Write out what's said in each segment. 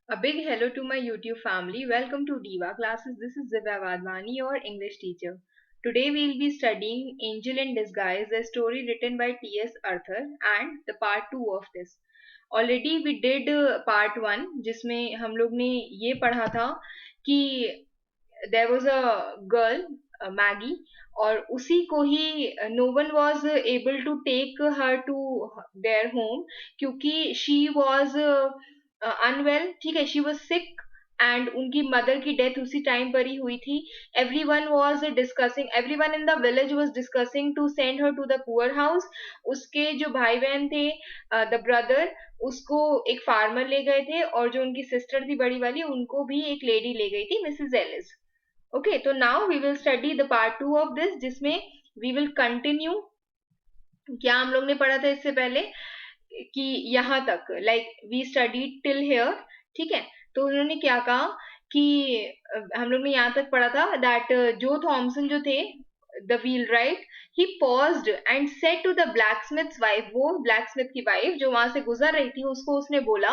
A big hello to my YouTube family. Welcome to Diva Classes. This is Divya Vadvani, your English teacher. Today we'll be studying Angel in Disguise, a story written by T.S. Arthur, and the part 2 of this. Already we did part 1 जिसमें हम लोग ने ये पढ़ा था कि there was a girl, Maggie, और उसी को ही no one was able to take her to their home क्योंकि she was unwell. ठीक है, she was sick एंड उनकी मदर की डेथ उसी टाइम पर ही हुई थी. Everyone in the village was discussing to send her to the poor house. उसके जो भाई बहन थे, द ब्रदर, उसको एक फार्मर ले गए थे और जो उनकी सिस्टर थी बड़ी वाली उनको भी एक लेडी ले गई थी, मिसेस एलिस. ओके, तो now we will study the part 2 of this जिसमें वी विल कंटिन्यू. क्या हम लोग ने पढ़ा था इससे पहले कि यहाँ तक like we study till here. ठीक है, तो उन्होंने क्या कहा कि हम लोग ने यहाँ तक पढ़ा था दैट जो थॉमसन जो थे the wheelwright, he paused and said to the blacksmith's wife, वो ब्लैकस्मिथ की वाइफ जो वहां से गुजर रही थी उसको उसने बोला,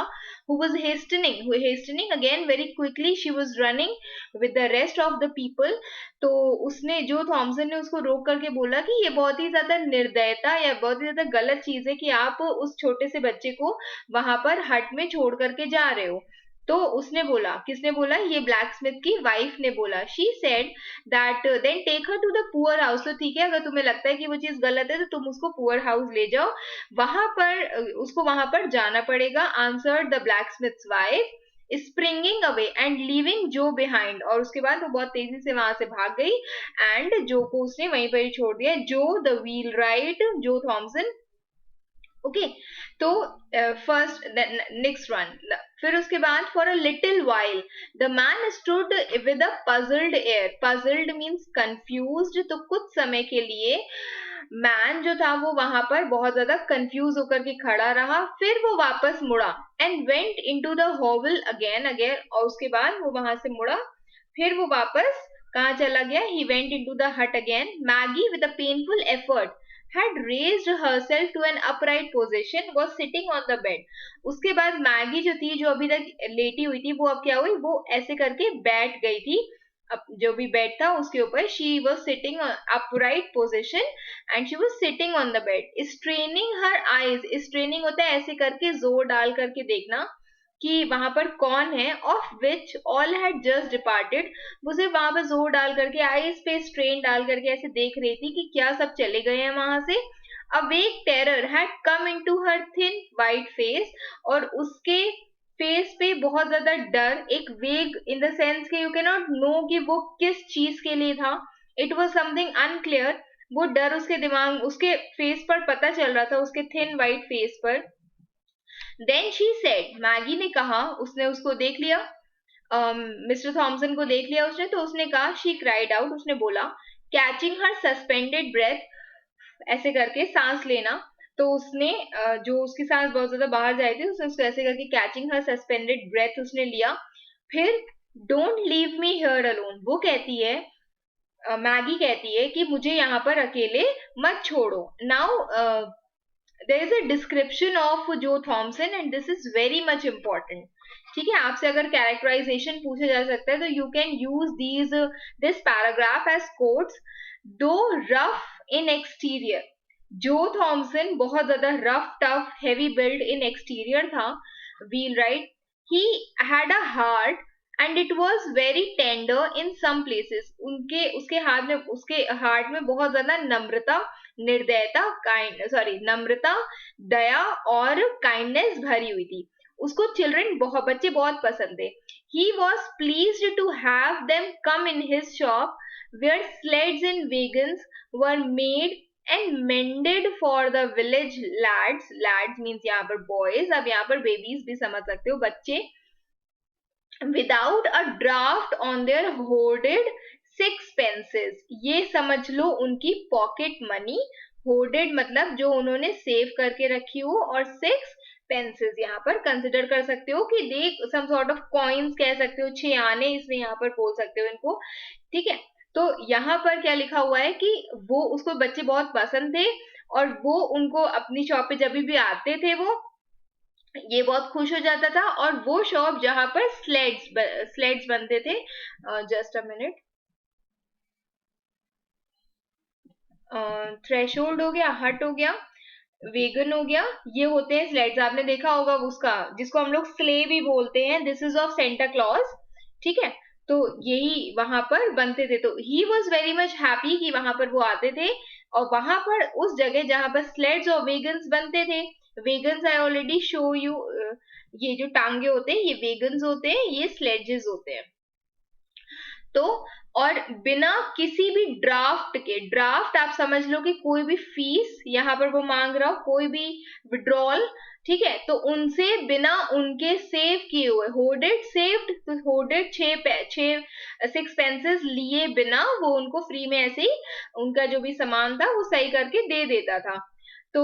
who was hastening again very quickly, she was running with the rest of the people. तो उसने जो थॉमसन ने उसको रोक करके बोला कि ये बहुत ही ज्यादा निर्दयता या बहुत ही ज्यादा गलत चीज है कि आप उस छोटे से बच्चे को वहां पर हट में छोड़ करके जा रहे हो. तो उसने बोला, किसने बोला, ये ब्लैकस्मिथ की वाइफ ने बोला, she said that then take her to the poor house. तो ठीक है, अगर तुम्हें लगता है कि वो चीज गलत है तो तुम उसको पुअर हाउस ले जाओ, वहां पर उसको वहां पर जाना पड़ेगा. Answered the blacksmith's wife, springing away and leaving Joe behind. और उसके बाद वो बहुत तेजी से वहां से भाग गई एंड जो को उसने वहीं पर ही छोड़ दिया. जो द व्हील राइट, जो थॉमसन. ओके, तो फर्स्ट नेक्स्ट वन. फिर उसके बाद for a little while the man stood with a puzzled air. Puzzled means confused. तो कुछ समय के लिए मैन जो था वो वहां पर बहुत ज्यादा कंफ्यूज होकर के खड़ा रहा. फिर वो वापस मुड़ा एंड वेंट इनटू द होवल अगेन. और उसके बाद वो वहां से मुड़ा, फिर वो वापस कहाँ चला गया, ही वेंट इनटू द हट again. Maggi with a painful effort had raised herself to an upright position, was sitting on the bed. उसके बाद मैगी जो थी, जो अभी तक लेटी हुई थी, वो अब क्या हुई, वो ऐसे करके बैठ गई थी. अब जो भी बेड था उसके ऊपर, she was sitting on upright position and she was sitting on the bed, straining her eyes. straining होता है ऐसे करके जोर डाल करके देखना कि वहां पर कौन है. Of which all had just departed. वो सिर्फ वहां पर जोर डाल करके, आईज पे स्ट्रेन डाल करके ऐसे देख रही थी कि क्या सब चले गए हैं वहां से. अ वेग terror had come into her thin white face. और उसके फेस पे बहुत ज्यादा डर, एक वेग इन द सेंस कि यू कैन नॉट नो कि वो किस चीज के लिए था. It was something unclear. वो डर उसके दिमाग, उसके फेस पर पता चल रहा था, उसके थिन वाइट फेस पर. देन शी सेड, मैगी ने कहा, उसने उसको देख लिया, मिस्टर थॉमसन को देख लिया उसने, तो उसने कहा, शी क्राइड आउट, उसने बोला, कैचिंग हर सस्पेंडेड ब्रेथ, ऐसे करके सांस लेना. तो उसने जो उसकी सांस बहुत ज्यादा बाहर जा रही थी, उसने उसको ऐसे करके कैचिंग हर सस्पेंडेड ब्रेथ उसने लिया. फिर don't leave me here alone, वो कहती है, मैगी कहती है कि मुझे यहाँ पर अकेले मत छोड़ो. Now there is a description of जो Thomson and this is very much important. ठीक है, आपसे अगर कैरेक्टराइजेशन पूछा जा सकता है तो you can use this paragraph as quotes. Though rough in exterior, Joe Thomson बहुत ज्यादा rough tough heavy build in exterior था, wheelwright, he had a heart and it was very tender in some places. उनके उसके हाथ में, उसके heart में बहुत ज्यादा नम्रता, निर्दयता, नम्रता, दया और काइंडनेस भरी हुई थी. उसको चिल्ड्रन, बहुत बच्चे बहुत पसंद थे. He was pleased to have them come in his shop where sleds and wagons were made and mended for the village lads. Lads means यहाँ पर बॉयज, अब यहाँ पर बेबीज भी समझ सकते हो, बच्चे. Without a draft on their hoarded sixpences, ये समझ लो उनकी पॉकेट मनी. होर्डेड मतलब जो उन्होंने सेव करके रखी हो, और सिक्स पेंसेस यहाँ पर कंसिडर कर सकते हो कि दे सम सॉर्ट ऑफ कॉइन्स कह सकते हो, 6 आने इसमें यहाँ पर बोल सकते हो इनको. ठीक है, तो यहाँ पर क्या लिखा हुआ है कि वो, उसको बच्चे बहुत पसंद थे और वो उनको अपनी शॉप पे जब भी आते थे वो ये बहुत खुश हो जाता था, और वो शॉप जहां पर स्लेड्स बनते थे, जस्ट अ मिनट, थ्रेशोल्ड हो गया, हट हो गया, वेगन हो गया, ये होते हैं स्लेड्स। आपने देखा होगा उसका, जिसको हम लोग स्ले भी बोलते हैं, this is of Santa Claus, ठीक है। तो यही वहां पर बनते थे, तो he was very much happy कि वहां पर वो आते थे, और वहां पर उस जगह जहां पर स्लेड्स और वेगन्स बनते थे, vegans I already show you, ये जो टांगे होते हैं ये वेगन्स होते हैं, ये स्लेजेस होते हैं। तो और बिना किसी भी ड्राफ्ट के, ड्राफ्ट आप समझ लो कि कोई भी फीस यहाँ पर वो मांग रहा हो, कोई भी विड्रॉल, ठीक है, तो उनसे बिना उनके सेव किए हुए, होर्डेड सेव्ड, तो होर्डेड 6 पेंसेस लिए बिना वो उनको फ्री में ऐसे ही उनका जो भी सामान था वो सही करके दे देता था। तो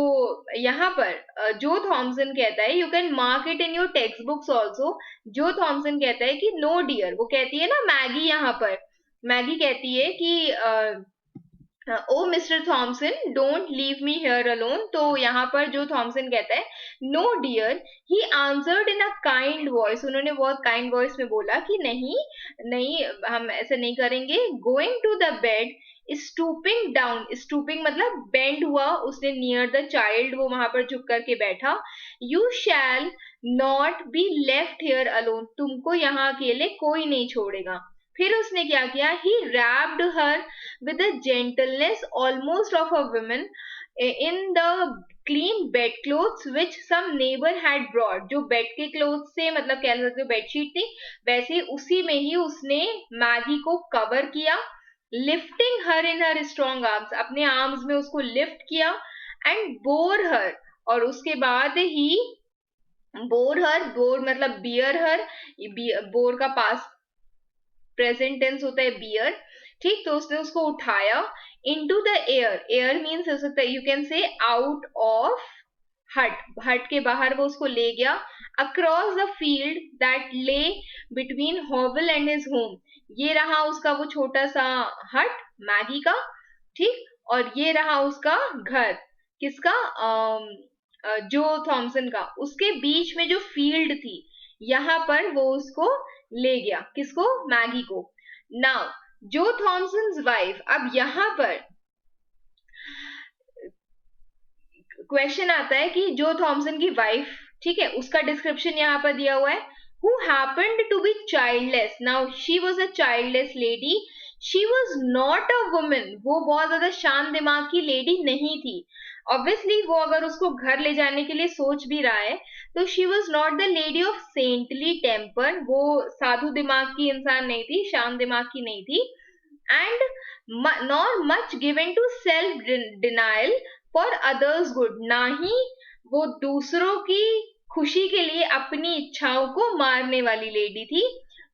यहाँ पर जो थॉमसन कहता है, you can mark it in your text books also, जो थॉमसन कहता है कि नो डियर, वो कहती है ना मैगी, यहाँ पर मैगी कहती है कि oh mister Thomson don't leave me here alone, तो यहाँ पर जो थॉमसन कहता है no dear, he answered in a kind voice, उन्होंने बहुत काइंड वॉइस में बोला कि नहीं नहीं, हम ऐसा नहीं करेंगे। Going to the bed, stooping down, stooping मतलब बेंड हुआ उसने नियर द चाइल्ड, वो वहां पर झुक करके बैठा। You shall not be left here alone, तुमको यहाँ अकेले कोई नहीं छोड़ेगा। फिर उसने क्या किया, he wrapped her with a gentleness almost of a woman in the clean bed clothes which some neighbor had brought, जो बेड के क्लोथ से मतलब कह सकते हो बेडशीट थी, वैसे उसी में ही उसने मैगी को कवर किया, lifting her in her strong arms, अपने आर्म्स में उसको लिफ्ट किया, एंड बोर हर, और उसके बाद ही बोर हर, बोर मतलब बियर हर, बोर का पास प्रेजेंट टेंस होता है बियर, ठीक, तो उसने उसको उठाया into the air, air means हो सकता है you can say out of हट, हट के बाहर वो उसको ले गया, अक्रॉस द फील्ड दैट ले बिटवीन हॉवल एंड हिज होम, ये रहा उसका वो छोटा सा हट मैगी का, ठीक, और ये रहा उसका घर, किसका, जो थॉमसन का, उसके बीच में जो फील्ड थी, यहाँ पर वो उसको ले गया, किसको, मैगी को। नाउ जो थॉमसन्स वाइफ, अब यहाँ पर क्वेश्चन आता है कि जो थॉमसन की वाइफ, ठीक है, उसका डिस्क्रिप्शन यहाँ पर दिया हुआ है, who happened to be childless, now she was a childless lady, she was not a woman, वो बहुत ज्यादा शांत दिमाग की लेडी नहीं थी, ऑब्वियसली वो अगर उसको घर ले जाने के लिए सोच भी रहा है, तो she was not the lady of saintly temper, वो साधु दिमाग की इंसान नहीं थी, शांत दिमाग की नहीं थी, and not much given to self denial for others good, ना ही वो दूसरों की खुशी के लिए अपनी इच्छाओं को मारने वाली लेडी थी,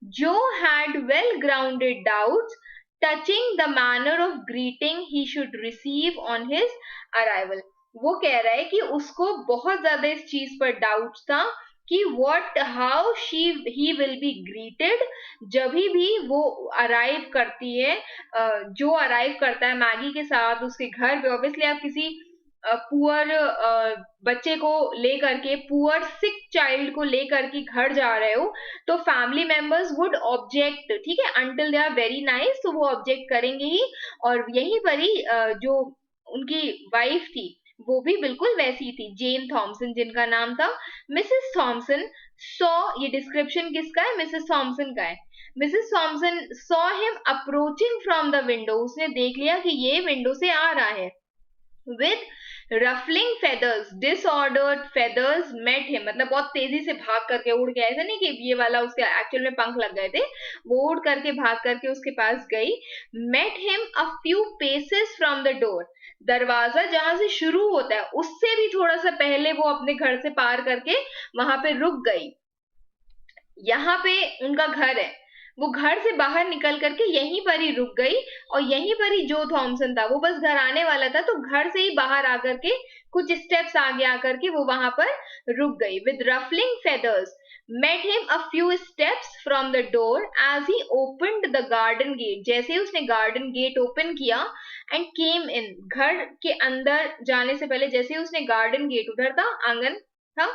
जो had well grounded doubts touching the manner of greeting he should receive on his arrival, वो कह रहा है कि उसको बहुत ज्यादा इस चीज पर डाउट था कि what how she he will be greeted, जब भी वो अराइव करती है, जो अराइव करता है मैगी के साथ उसके घर पे, ऑब्वियसली आप किसी पुअर बच्चे को लेकर के, पुअर सिक चाइल्ड को लेकर के घर जा रहे हो, तो फैमिली मेंबर्स वुड ऑब्जेक्ट, ठीक है, until they are very nice, तो वो ऑब्जेक्ट करेंगे ही, और यहीं पर ही जो उनकी वाइफ थी वो भी बिल्कुल वैसी थी, जेन थॉमसन जिनका नाम था। मिसेस थॉमसन सॉ, ये डिस्क्रिप्शन किसका है, मिसेस थॉमसन का है, Mrs Thomson saw him approaching from the window, उसने देख लिया कि ये विंडो से आ रहा है, with ruffling feathers, disordered feathers met him, मतलब बहुत तेजी से भाग करके उड़ गया, ऐसा नहीं कि ये वाला उसके एक्चुअल में पंख लग गए थे, वो उड़ करके भाग करके उसके पास गई, met him a few paces from the door, दरवाजा जहां से शुरू होता है उससे भी थोड़ा सा पहले वो अपने घर से पार करके वहां पे रुक गई, यहाँ पे उनका घर है, वो घर से बाहर निकल करके यहीं पर ही रुक गई, और यहीं पर ही जो थॉमसन था वो बस घर आने वाला था, तो घर से ही बाहर आकर के कुछ स्टेप्स आगे आकर के वो वहां पर रुक गई, with ruffling feathers met him a few steps from the door as he opened the garden gate, जैसे ही उसने गार्डन गेट ओपन किया, and came in, घर के अंदर जाने से पहले जैसे ही उसने गार्डन गेट, उधर था आंगन, था,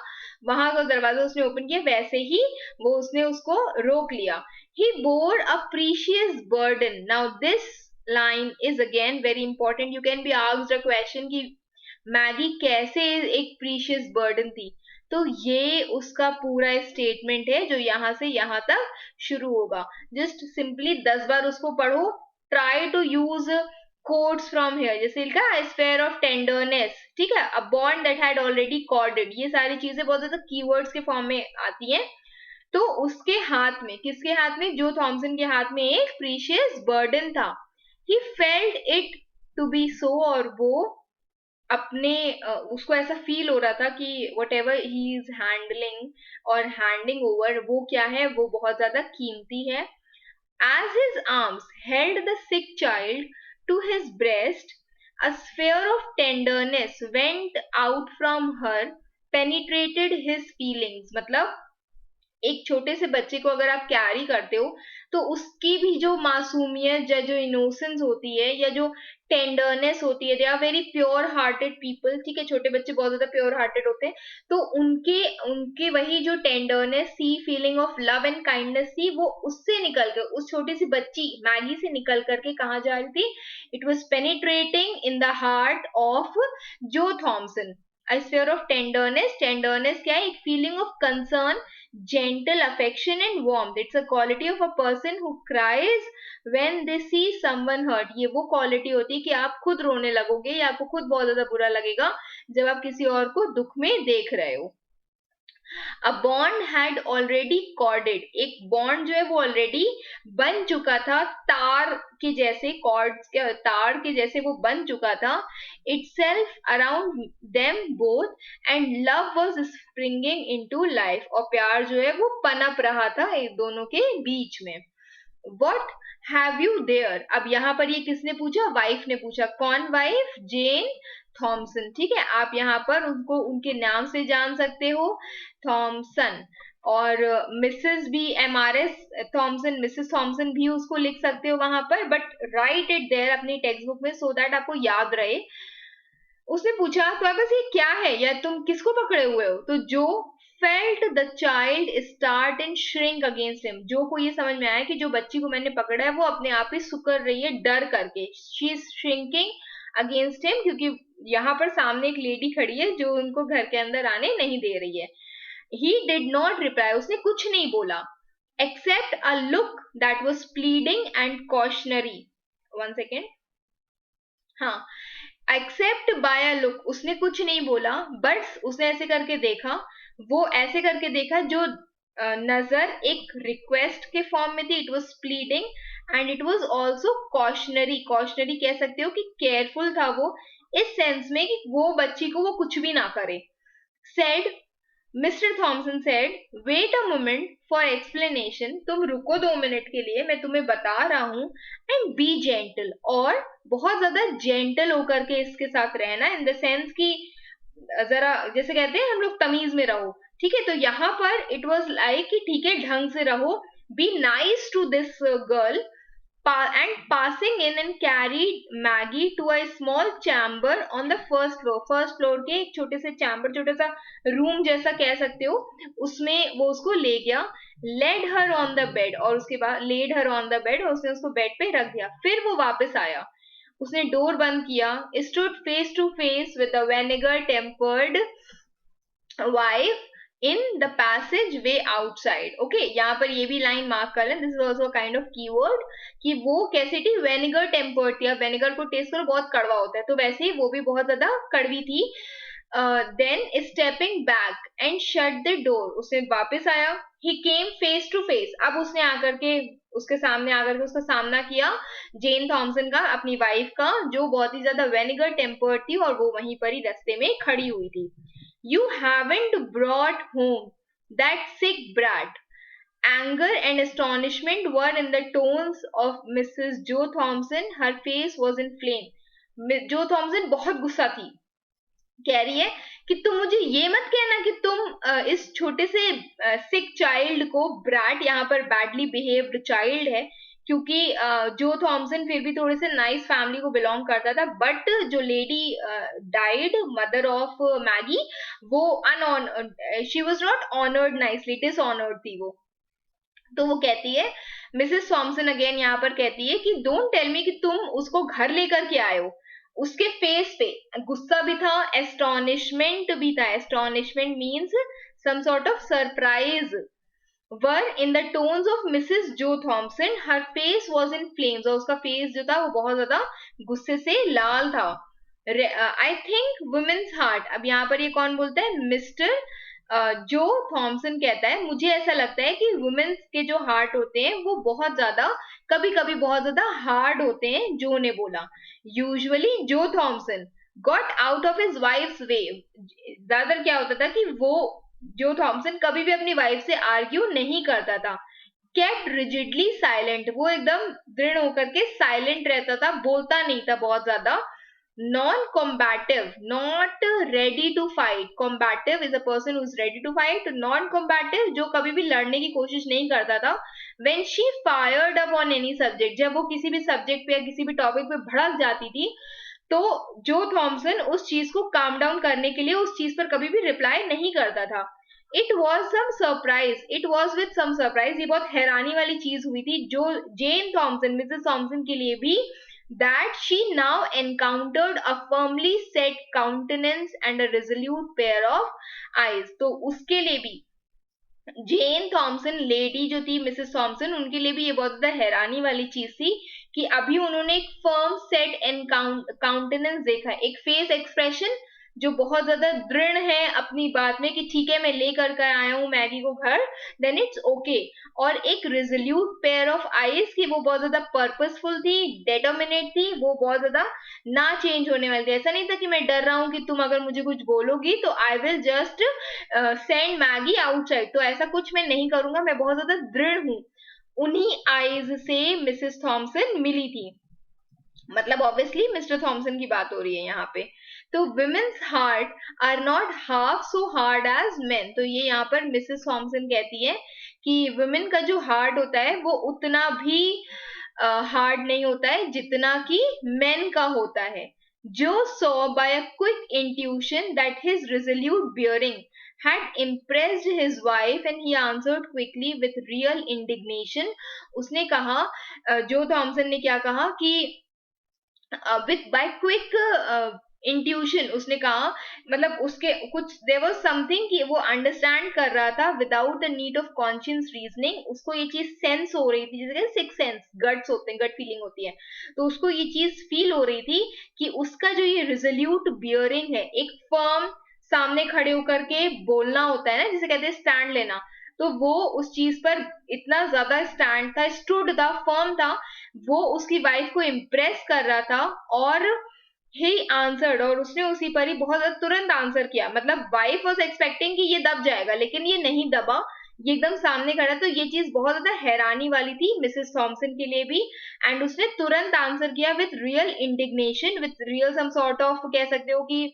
वहां का दरवाजा उसने ओपन किया, वैसे ही वो उसने उसको रोक लिया. He bore a precious burden. Now this line is again very important. You can be asked a question कि मैगी कैसे एक प्रीशियस बर्डन थी. तो ये उसका पूरा स्टेटमेंट है जो यहाँ से यहाँ तक शुरू होगा. जस्ट सिंपली 10 बार उसको पढ़ो. Try to use codes from here. जैसे लिखा स्फेयर ऑफ टेंडरनेस, ठीक है, a bond that had already corded. ये सारी चीजें बहुत ज्यादा कीवर्ड्स के फॉर्म में आती हैं. तो उसके हाथ में, किसके हाथ में, जो थॉमसन के हाथ में एक प्रीशियस बर्डन था. He felt it to be so. और वो अपने उसको ऐसा फील हो रहा था कि what ever he is handling और हैंडिंग ओवर, वो क्या है, वो बहुत ज्यादा कीमती है. As his arms held the sick child to his breast, a sphere of tenderness went out from her, penetrated his feelings. मतलब एक छोटे से बच्चे को अगर आप कैरी करते हो तो उसकी भी जो मासूमियत या जो इनोसेंस होती है या जो टेंडरनेस होती है, they are very pure hearted people, ठीक है, छोटे बच्चे बहुत ज्यादा प्योर हार्टेड होते हैं. तो उनके उनके वही जो टेंडरनेस थी, feeling of love and kindness थी, वो उससे निकल कर, उस छोटी सी बच्ची मैगी से निकल करके कहाँ जा रही थी. It was penetrating in the heart of जो Thompson. A sphere of tenderness. Tenderness क्या है? एक feeling of concern, gentle affection and warmth. It's a quality of a person who cries when they see someone hurt. ये वो quality होती है कि आप खुद रोने लगोगे या आपको खुद बहुत ज्यादा बुरा लगेगा जब आप किसी और को दुख में देख रहे हो. A bond had already corded. एक बॉन्ड जो है वो ऑलरेडी बन चुका था, तार के जैसे, कॉर्ड्स के तार के जैसे वो बन चुका था. Itself around them both and love was springing into life. और प्यार जो है वो पनप रहा था एक दोनों के बीच में. What have you there? अब यहाँ पर ये किसने पूछा? वाइफ ने पूछा. कौन वाइफ? जेन थॉमसन, ठीक है. आप यहाँ पर उनको उनके नाम से जान सकते हो, थॉमसन. और मिसेस भी, MRS थॉमसन, मिसेस थॉमसन भी उसको लिख सकते हो वहां पर, बट राइट इट देयर अपनी टेक्स्ट बुक में सो दैट आपको याद रहे. उसने पूछा तो बस ये क्या है या तुम किसको पकड़े हुए हो. तो जो felt the child start and shrink against him. जो को ये समझ में आया कि जो बच्ची को मैंने पकड़ा है वो अपने आप ही सुकर रही है डर करके. She is shrinking against him, क्योंकि यहाँ पर सामने एक लेडी खड़ी है जो उनको घर के अंदर आने नहीं दे रही है. He did not reply. उसने कुछ नहीं बोला except a look that was pleading and cautionary. One second. हाँ, एक्सेप्ट बाय अ लुक. उसने कुछ नहीं बोला, बट उसने ऐसे करके देखा, वो ऐसे करके देखा जो नजर एक रिक्वेस्ट के फॉर्म में थी. It was pleading and it was also cautionary. Cautionary कह सकते हो कि केयरफुल था वो, इस सेंस में कि वो बच्ची को वो कुछ भी ना करे. Said, Mr Thomson said, wait a moment for explanation. तुम रुको 2 मिनट के लिए, मैं तुम्हें बता रहा हूं. And B gentle. और बहुत ज्यादा जेंटल होकर के इसके साथ रहना, इन द सेंस कि जरा जैसे कहते हैं हम लोग तमीज में रहो, ठीक है. तो यहाँ पर इट वॉज लाइक कि ठीक है, ढंग से रहो, be nice to this girl. And passing in and carried Maggie to a small chamber on the first floor. First floor के एक छोटे से चैम्बर, छोटा सा रूम जैसा कह सकते हो, उसमें वो उसको ले गया. Led her on the bed. और उसके बाद led her on the bed, और उसने उसको बेड पे रख दिया. फिर वो वापस आया, उसने डोर बंद किया. Stood face to face with the vinegar tempered wife in the passage way outside. Okay, यहाँ पर ये भी लाइन मार्क कर लें. This is also kind of keyword कि वो कैसे थी, वेनेगर टेम्पर्ड थी. अब वेनेगर को टेस्ट करो, बहुत कड़वा होता है, तो वैसे ही वो भी बहुत ज्यादा कड़वी थी. Then stepping back and shut the door. उसने वापस आया. He came face to face. अब उसने आकर के उसके सामने आकर के उसका सामना किया जेन थॉमसन का, अपनी वाइफ का, जो बहुत ही ज्यादा वेनेगर टेम्पर्ड थी और वो वहीं पर ही रास्ते में खड़ी हुई थी. You haven't brought home that sick brat. Anger and astonishment were in the tones of Mrs. Joe Thompson. Her face was in flame. जो थॉमसन बहुत गुस्सा थी, कह रही है कि तुम मुझे ये मत कहना कि तुम इस छोटे से सिक चाइल्ड को, ब्रैट यहाँ पर बैडली बिहेव्ड चाइल्ड है, क्योंकि जो थॉमसन फिर भी थोड़े से नाइस फैमिली को बिलोंग करता था, बट जो lady died, mother of Maggie, वो unknown she was not honoured nicely, dishonoured थी वो। तो वो कहती है, मिसेस थॉमसन अगेन यहाँ पर कहती है कि डोंट टेल मी कि तुम उसको घर लेकर के आए हो। उसके फेस पे गुस्सा भी था, एस्टोनिशमेंट भी था। Astonishment means some sort of surprise were in the tones of Mrs Joe Thomson. Her face was in flames, और उसका फेस जो था वो बहुत ज्यादा गुस्से से लाल था। आई थिंक वुमेन्स हार्ट, अब यहाँ पर ये कौन बोलता है, मिस्टर जो थॉमसन कहता है, मुझे ऐसा लगता है कि वुमेन्स के जो हार्ट होते हैं वो बहुत ज्यादा, कभी कभी बहुत ज्यादा हार्ड होते हैं, जो ने बोला। Usually Joe Thomson got out of his wife's way, ज्यादातर क्या होता था कि वो जो थॉमसन कभी भी अपनी वाइफ से आर्ग्यू नहीं करता था। केप्ट रिजिडली साइलेंट, वो एकदम दृढ़ होकर के साइलेंट रहता था, बोलता नहीं था बहुत ज्यादा। Non combative, not ready to fight. Combative is a person who is ready to fight. Non combative, जो कभी भी लड़ने की कोशिश नहीं करता था। When she fired up on any subject, जब वो किसी भी सब्जेक्ट पे या किसी भी टॉपिक पे भड़क जाती थी, तो जो थॉमसन उस चीज को काम डाउन करने के लिए उस चीज पर कभी भी रिप्लाई नहीं करता था। It was some surprise, it was with some surprise, ये बहुत हैरानी वाली चीज हुई थी जो जेन थॉमसन, मिसेस थॉमसन के लिए भी, that she now encountered a firmly set countenance and a resolute pair of eyes। तो उसके लिए भी, जेन थॉमसन लेडी जो थी, मिसेस थॉमसन, उनके लिए भी ये बहुत ज्यादा हैरानी वाली चीज थी कि अभी उन्होंने एक फर्म सेट एंड काउंटेनेंस देखा, एक फेस एक्सप्रेशन जो बहुत ज्यादा दृढ़ है अपनी बात में कि ठीक है मैं लेकर के आया हूँ मैगी को घर, देन इट्स ओके। और एक रिजोल्यूट पेयर ऑफ आईज की, वो बहुत ज्यादा पर्पसफुल थी, डेटर्मिनेट थी, वो बहुत ज्यादा ना चेंज होने वाली थी। ऐसा नहीं था कि मैं डर रहा हूँ कि तुम अगर मुझे कुछ बोलोगी तो I will just send Maggi outside, तो ऐसा कुछ मैं नहीं करूंगा, मैं बहुत ज्यादा दृढ़ हूँ। उन्हीं आईज से मिसेस थॉमसन मिली थी, मतलब ऑब्वियसली मिस्टर थॉमसन की बात हो रही है यहाँ पे। तो women's heart are not half so hard as men, तो ये यहाँ पर मिसेस थॉमसन कहती है कि वुमेन का जो हार्ट होता है वो उतना भी हार्ड नहीं होता है जितना कि मेन का होता है। जो saw by a quick intuition that his resolute bearing had impressed his wife and he answered quickly with real indignation। उसने कहा, जो थॉमसन ने क्या कहा कि विथ बाय क्विक इंट्यूशन, उसने कहा मतलब उसके कुछ देयर वाज समथिंग कि वो अंडरस्टैंड कर रहा था without the need of conscious reasoning. उसको ये चीज सेंस हो रही थी, जैसे सिक्स सेंस, गट्स होते हैं, गट फीलिंग होती है, तो उसको ये चीज फील हो रही थी कि उसका जो ये रिजोल्यूट बियरिंग है, एक फर्म सामने खड़े होकर के बोलना होता है ना, जिसे कहते हैं स्टैंड लेना, तो वो उस चीज पर इतना ज्यादा स्टैंड था, स्टूड था, फर्म था, वो उसकी वाइफ को इम्प्रेस कर रहा था। और ही आंसर्ड, और उसने उसी पर ही बहुत ज्यादा तुरंत आंसर किया। मतलब वाइफ वाज एक्सपेक्टिंग कि ये दब जाएगा, लेकिन ये नहीं दबा, ये एकदम सामने खड़ा। तो ये चीज बहुत ज्यादा हैरानी वाली थी मिसेस थॉमसन के लिए भी, एंड उसने तुरंत आंसर किया with real indignation, with real some sort of, कह सकते हो कि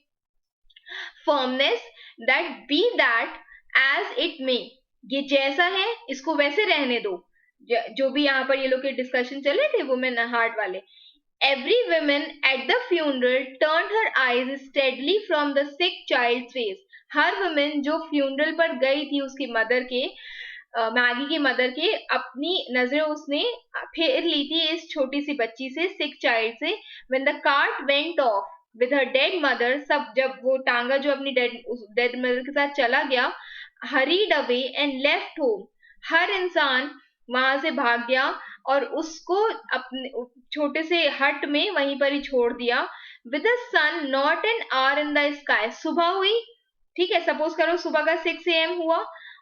firmness, that be that as it may, ये जैसा है इसको वैसे रहने दो। जो भी यहाँ पर ये लोग के डिस्कशन चले थे वुमेन हार्ट वाले। Every woman at the funeral turned her eyes steadily from the sick child's face। Her woman जो funeral पर गई थी उसकी मदर के, मैगी की मदर के, अपनी नजरें उसने फेर ली थी इस छोटी सी बच्ची से, सिक चाइल्ड से। When the cart went off with her dead mother, सब जब वो टांगा जो अपनी डेड मदर के साथ चला गया, hurried away and left home, हर इंसान वहां से भाग गया और उसको अपने छोटे से हट में वहीं पर ही छोड़ दिया। With the sun not an hour in the sky, सुबह हुई, ठीक है, सपोज करो सुबह का 6 AM हुआ,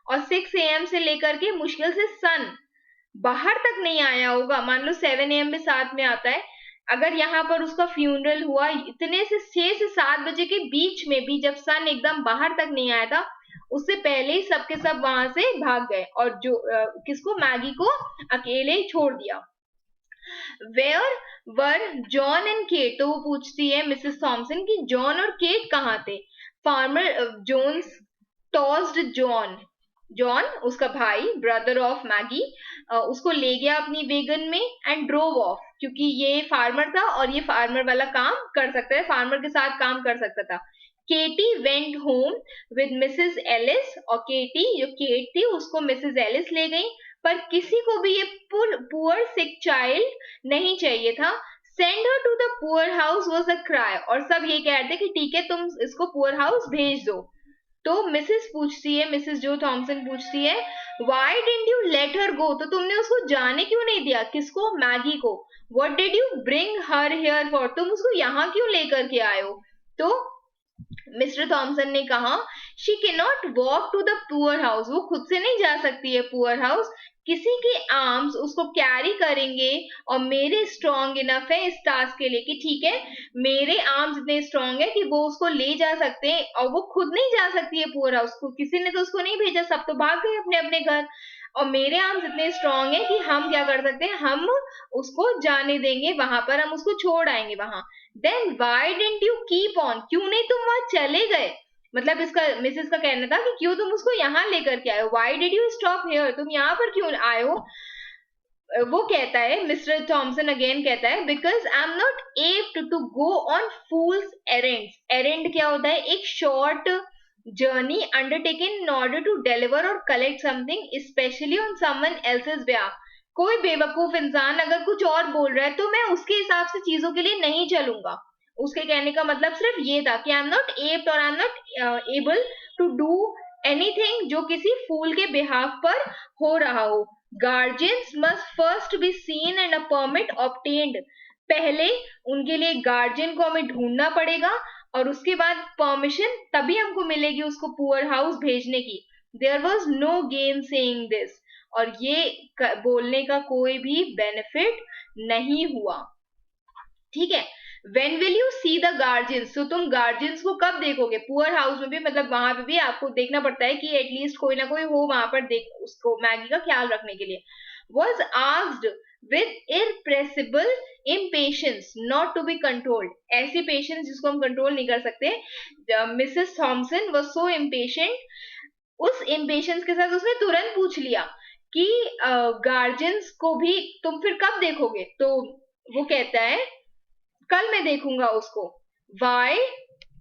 और 6 AM से लेकर के मुश्किल से सन बाहर तक नहीं आया होगा। मान लो 7 AM में साथ में आता है, अगर यहाँ पर उसका फ्यूनरल हुआ इतने से 6 से 7 बजे के बीच में भी, जब सन एकदम बाहर तक नहीं आया था, उससे पहले ही सबके सब वहां से भाग गए, और जो किसको, मैगी को अकेले छोड़ दिया। Where were John and Kate, तो वो पूछती है मिसेस थॉमसन कि जॉन और केट कहाँ थे। Farmer Jones tossed John, John उसका भाई, ब्रदर ऑफ मैगी, उसको ले गया अपनी वेगन में एंड ड्रोव ऑफ, क्योंकि ये फार्मर था और ये फार्मर वाला काम कर सकता है, फार्मर के साथ काम कर सकता था। Katie went home with Mrs Ellis, और केटी जो केट थी उसको मिसेस एलिस ले गई, पर किसी को भी ये पुअर सिक चाइल्ड नहीं चाहिए था। Send her to the poor house was a cry, और सब ये कह रहे थे कि ठीक है तुम इसको पुअर हाउस भेज दो। तो मिसेस पूछती है, मिसेस जो थॉमसन पूछती है, why didn't you let her go, तो तुमने उसको जाने क्यों नहीं दिया? किसको? मैगी को। What did you bring her here for, तुम उसको यहाँ क्यों लेकर के आए हो? तो मिस्टर थॉमसन ने कहा, she can not walk to the poor house, वो खुद से नहीं जा सकती है पुअर हाउस, किसी के आर्म्स उसको कैरी करेंगे, और मेरे स्ट्रॉन्ग इनफ है इस टास्क के लिए कि ठीक है मेरे आर्म्स इतने स्ट्रॉन्ग है कि वो उसको ले जा सकते हैं, और वो खुद नहीं जा सकती है पुअर हाउस को, किसी ने तो उसको नहीं भेजा, सब तो भाग गए अपने अपने घर, और मेरे आर्म्स इतने स्ट्रॉन्ग है कि हम क्या कर सकते हैं, हम उसको जाने देंगे वहां पर, हम उसको छोड़ आएंगे वहां। Then why didn't you keep on, क्यों नहीं तुम वहां चले गए? मतलब इसका मिसेस का कहना था कि क्यों तुम उसको यहाँ लेकर के आए हो, why did you stop here, तुम यहाँ पर क्यों आए हो? वो कहता है, मिस्टर थॉमसन अगेन कहता है, because I am not able to go on fool's errands. Errand क्या होता है? एक short journey undertaken in order to deliver और collect something specially on someone else's behalf. कोई बेवकूफ इंसान अगर कुछ और बोल रहा है तो मैं उसके हिसाब से चीजों के लिए नहीं चलूंगा। उसके कहने का मतलब सिर्फ ये था कि आई एम नॉट एब्ड और I am not able to do anything जो किसी फूल के बिहाफ पर हो रहा हो। Guardians must first be seen and a permit obtained, पहले उनके लिए गार्जियन को हमें ढूंढना पड़ेगा और उसके बाद परमिशन तभी हमको मिलेगी उसको पुअर हाउस भेजने की। There was no gainsaying this, और ये बोलने का कोई भी बेनिफिट नहीं हुआ। ठीक है, when will you see the guardians, तो तुम गार्जियंस को कब देखोगे? पुअर हाउस में भी, मतलब वहां पे भी आपको देखना पड़ता है कि एटलीस्ट कोई ना कोई हो वहां पर देख उसको मैगी का ख्याल रखने के लिए। Was asked with irrepressible impatience not to be controlled, ऐसी पेशेंस जिसको हम कंट्रोल नहीं कर सकते। Mrs Thomson was so impatient, उस इम्पेशंस के साथ उसने तुरंत पूछ लिया कि गार्जियंस को भी तुम फिर कब देखोगे? तो वो कहता है, कल मैं देखूंगा उसको। Why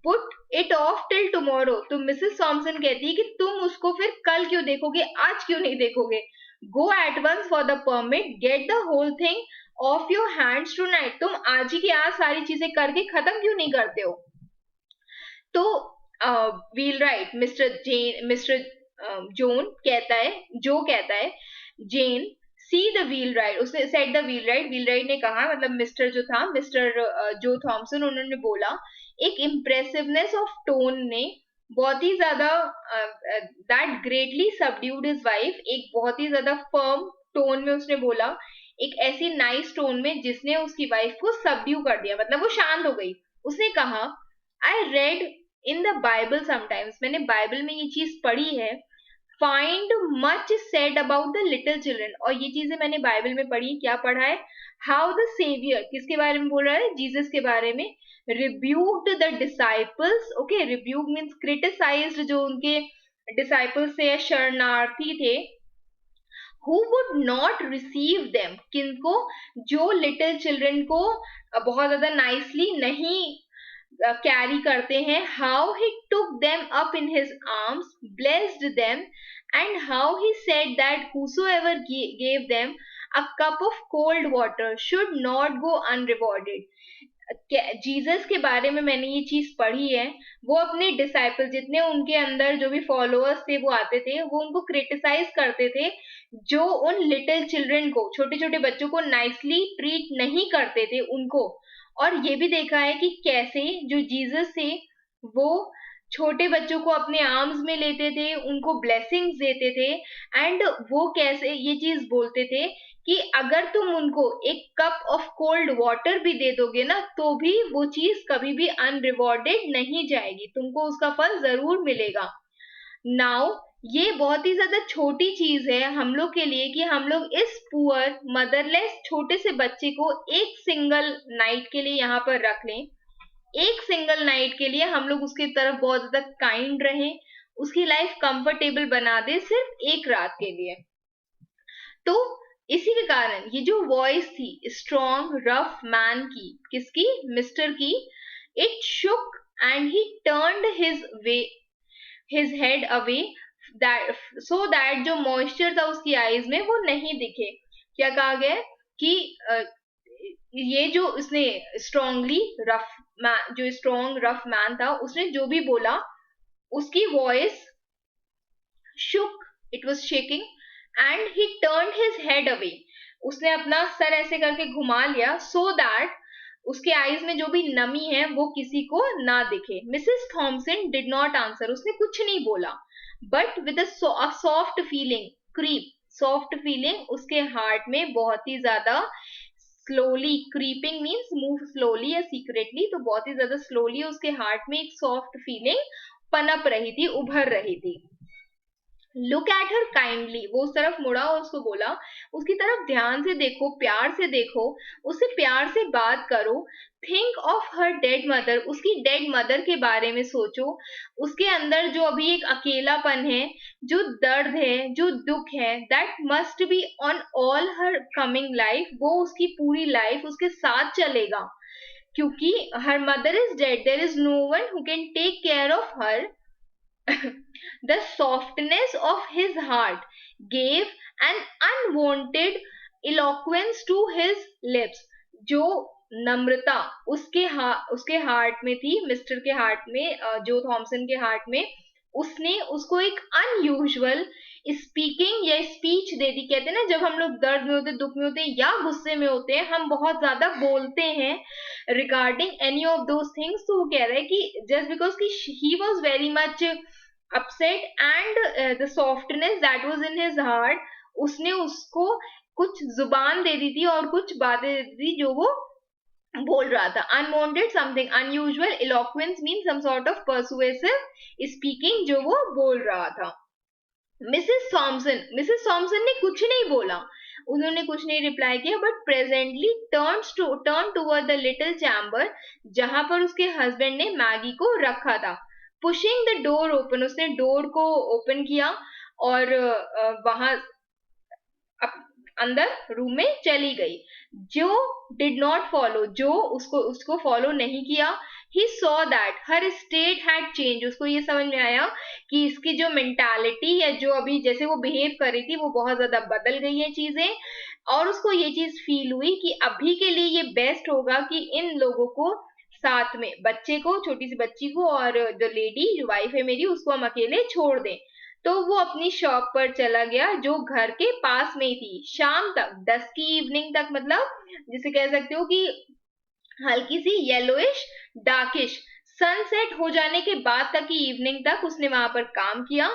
put it off till tomorrow, तो मिसेस थॉमसन कहती है कि तुम उसको फिर कल क्यों देखोगे, आज क्यों नहीं देखोगे? Go at once for the permit, get the whole thing off your hands tonight, तुम आज ही के आज सारी चीजें करके खत्म क्यों नहीं करते हो? तो व्हील राइट मिस्टर जोन कहता है, जो कहता है, जेन सी द व्हील राइट, उसने सेट द व्हील राइट ने कहा, मतलब मिस्टर जो था, मिस्टर जो थॉमसन, उन्होंने बोला एक इम्प्रेसिवनेस ऑफ टोन ने, बहुत ही ज्यादा that greatly subdued his wife, एक बहुत ही ज्यादा फर्म टोन में उसने बोला, एक ऐसी नाइस टोन में जिसने उसकी वाइफ को सबड्यू कर दिया, मतलब वो शांत हो गई। उसने कहा, I read in the Bible sometimes, मैंने बाइबल में ये चीज पढ़ी है, find much said about the little children, और ये चीजें मैंने बाइबल में पढ़ी। क्या पढ़ा है? हाउ द सेवियर, किसके बारे में बोल रहा है? जीसस के बारे में। Rebuked the disciples, okay, rebuke means criticised, जो उनके डिसाइपल्स थे, शरणार्थी थे, who would not receive them, किनको? जो लिटिल चिल्ड्रन को बहुत ज्यादा नाइसली नहीं कैरी करते हैं। How he took them up in his arms, blessed them, and how he said that whosoever gave them a cup of cold water should not go unrewarded। Jesus के बारे में मैंने ये चीज पढ़ी है, वो अपने डिसाइपल, जितने उनके अंदर जो भी फॉलोअर्स थे वो आते थे, वो उनको क्रिटिसाइज करते थे, जो उन लिटिल चिल्ड्रन को, छोटे छोटे बच्चों को नाइसली ट्रीट नहीं करते थे उनको। और ये भी देखा है कि कैसे जो जीसस थे वो छोटे बच्चों को अपने आर्म्स में लेते थे, उनको ब्लेसिंग्स देते थे, एंड वो कैसे ये चीज बोलते थे कि अगर तुम उनको एक कप ऑफ कोल्ड वाटर भी दे दोगे ना, तो भी वो चीज कभी भी अनरिवॉर्डेड नहीं जाएगी, तुमको उसका फल जरूर मिलेगा। नाउ ये बहुत ही ज्यादा छोटी चीज है हम लोग के लिए कि हम लोग इस पुअर मदरलेस छोटे से बच्चे को एक सिंगल नाइट के लिए यहाँ पर रख लें, एक सिंगल नाइट के लिए हम लोग उसकी तरफ बहुत ज्यादा काइंड रहें, उसकी लाइफ कंफर्टेबल बना दे सिर्फ एक रात के लिए। तो इसी के कारण ये जो वॉइस थी स्ट्रॉन्ग रफ मैन की, किसकी, मिस्टर की, it Shuk and he turned his head away that so that जो मॉइस्चर था उसकी आईज में वो नहीं दिखे। क्या कहा गया है कि ये जो उसने स्ट्रॉन्गली रफ मैन, जो स्ट्रॉन्ग रफ मैन था, उसने जो भी बोला उसकी voice shook, it was shaking, and he turned his head away, उसने अपना सर ऐसे करके घुमा लिया so that उसके आईज में जो भी नमी है वो किसी को ना दिखे। Mrs Thomson did not answer, उसने कुछ नहीं बोला, but with a soft feeling, soft feeling उसके हार्ट में बहुत ही ज्यादा slowly, creeping means move slowly या सीक्रेटली, तो बहुत ही ज्यादा स्लोली उसके हार्ट में एक सॉफ्ट फीलिंग पनप रही थी, उभर रही थी। लुक एट हर काइंडली, वो उस तरफ मुड़ा और उसको बोला उसकी तरफ ध्यान से देखो, प्यार से देखो, उससे प्यार से बात करो। Think of her dead mother, उसकी डेड मदर के बारे में सोचो, उसके अंदर जो अभी एक अकेलापन है, जो दर्द है, जो दुख है, that must be on all her coming life, वो उसकी पूरी लाइफ उसके साथ चलेगा, क्योंकि her mother is dead, there is no one who can take care of her. The softness of his heart gave an unwanted eloquence to his lips, जो नम्रता उसके heart में थी, मिस्टर के हार्ट में, जो थॉमसन के हार्ट में, उसने उसको एक अनयूजुअल स्पीकिंग या स्पीच दे दी। कहते हैं ना, जब हम लोग दर्द में होते, दुख में होते या गुस्से में होते हैं, हम बहुत ज्यादा बोलते हैं regarding any of those things. तो वो कह रहा है कि जस्ट बिकॉज कि he was very much upset and the softness that was in his heart, उसने उसको कुछ जुबान दे दी थी और कुछ बातें दे दी थी जो वो बोल रहा था। Unwonted something unusual, eloquence mean some sort of persuasive speaking, जो वो बोल रहा था। मिसेस थॉमसन ने कुछ नहीं बोला, उन्होंने कुछ नहीं रिप्लाई किया, but presently turn toward the little chamber, जहां पर उसके हस्बैंड ने मैगी को रखा था। पुशिंग द डोर ओपन, उसने डोर को ओपन किया और वहां अंदर रूम में चली गई। जो डिड नॉट फॉलो, जो उसको फॉलो नहीं किया, he saw that her state had change, उसको ये समझ में आया कि इसकी जो मेंटालिटी या जो अभी जैसे वो बिहेव कर रही थी वो बहुत ज्यादा बदल गई है चीजें, और उसको ये चीज फील हुई कि अभी के लिए ये बेस्ट होगा कि इन लोगों को साथ में, बच्चे को, छोटी सी बच्ची को और जो लेडी जो वाइफ है मेरी, उसको हम अकेले छोड़ दें। तो वो अपनी शॉप पर चला गया जो घर के पास में ही थी। शाम तक, डस्की इवनिंग तक, मतलब जिसे कह सकते हो कि हल्की सी येलोइश डार्किश सनसेट हो जाने के बाद तक की इवनिंग तक उसने वहां पर काम किया।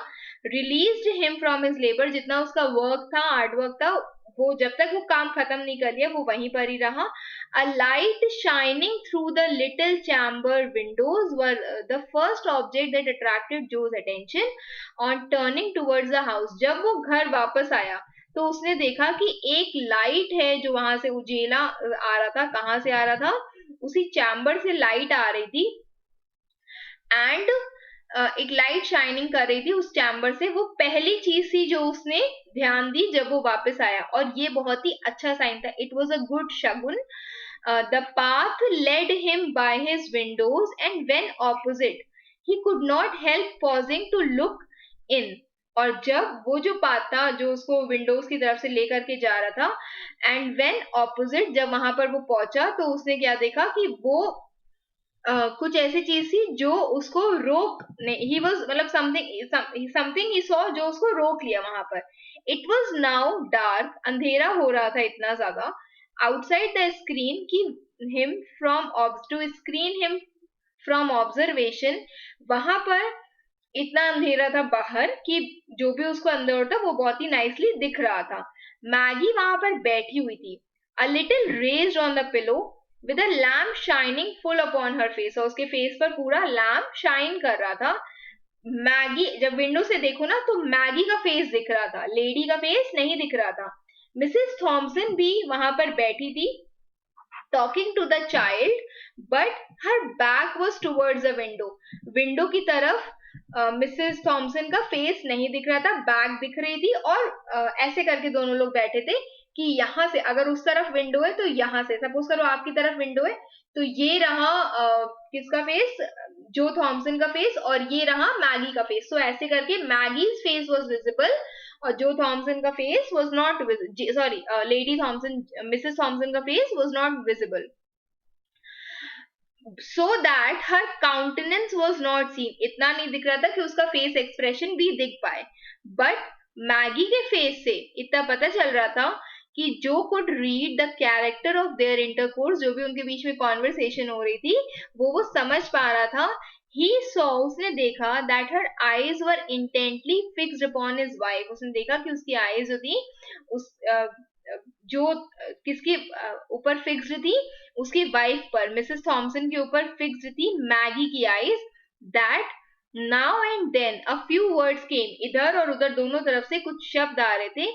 Released him from his labour, जितना उसका वर्क था, हार्ड वर्क था, वो जब तक वो काम खत्म नहीं कर लिया वो वहीं पर ही रहा। A light shining through the little chamber windows were the first object that attracted Joe's attention on turning towards the house. जब वो घर वापस आया तो उसने देखा कि एक लाइट है जो वहां से उजेला आ रहा था। कहाँ से आ रहा था? उसी चैम्बर से लाइट आ रही थी, एंड एक लाइट शाइनिंग कर रही थी उस चैम्बर से। वो पहली चीज थी जो उसने ध्यान दी जब वो वापस आया, और ये बहुत ही अच्छा साइन था। It was a good Shagun. The path led him by his windows, and when opposite, he could not help pausing to look in. और जब वो जो पाथ था जो उसको विंडोज की तरफ से लेकर के जा रहा था, एंड वेन ऑपोजिट, जब वहां पर वो पहुंचा तो उसने क्या देखा कि वो कुछ ऐसी चीज थी जो उसको रोक नहीं, ही वॉज मतलब समथिंग ही सॉ जो उसको रोक लिया वहां पर। इट वॉज नाउ डार्क, अंधेरा हो रहा था इतना ज्यादा, outside the screen की him to screen him from observation, वहां पर इतना अंधेरा था बाहर कि जो भी उसको अंदर था वो बहुत ही नाइसली दिख रहा था। मैगी वहां पर बैठी हुई थी, a little raised on the pillow with a lamp shining full upon her face, और उसके फेस पर पूरा लैम्प शाइन कर रहा था। मैगी जब विंडो से देखो ना तो मैगी का फेस दिख रहा था, लेडी का फेस नहीं दिख रहा था। मिसेस थॉमसन भी वहां पर बैठी थी, talking to the child, but her back was towards the window, window की तरफ मिसेस थॉमसन का फेस नहीं दिख रहा था, बैक दिख रही थी, और ऐसे करके दोनों लोग बैठे थे कि यहाँ से अगर उस तरफ विंडो है तो यहाँ से, सपोज करो आपकी तरफ विंडो है तो ये रहा किसका फेस, जो थॉमसन का फेस, और ये रहा मैगी का फेस। तो ऐसे करके मैगीज फेस वाज विजिबल और जो थॉमसन का face was not, sorry, lady Thomson, Mrs Thomson का face was not visible, so that her countenance was not seen. इतना नहीं दिख रहा था कि उसका फेस एक्सप्रेशन भी दिख पाए, बट मैगी के फेस से इतना पता चल रहा था कि जो could read the character of their intercourse, जो भी उनके बीच में कॉन्वर्सेशन हो रही थी वो समझ पा रहा था। ही सॉ, उसने देखा that her eyes were intently fixed upon his wife. उसने देखा कि उसकी आईज जो थी उस जो किसके ऊपर फिक्स्ड थी, उसकी वाइफ पर, मिसेस थॉमसन के ऊपर फिक्स्ड थी मैगी की eyes. That now and then a few words came, इधर और उधर दोनों तरफ से कुछ शब्द आ रहे थे,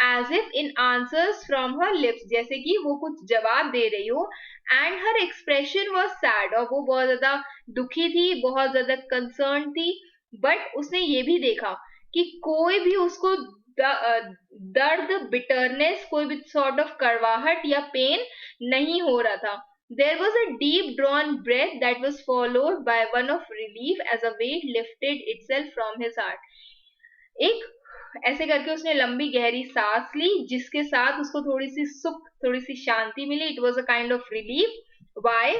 as if in answers from her lips, जैसे कि वो कुछ जवाब दे रही हो। And her expression was sad, और वो बहुत ज्यादा दुखी थी, बहुत ज्यादा कंसर्न थी। बट उसने ये भी देखा कि कोई भी उसको दर्द, बिटरनेस, कोई भी सॉर्ट ऑफ कड़वाहट या पेन नहीं हो रहा था। There was a deep drawn breath that was followed by one of relief as a weight lifted itself from his heart. एक ऐसे करके उसने लंबी गहरी सांस ली, जिसके साथ उसको थोड़ी सी सुख, थोड़ी सी शांति मिली। It was a kind of relief. Why?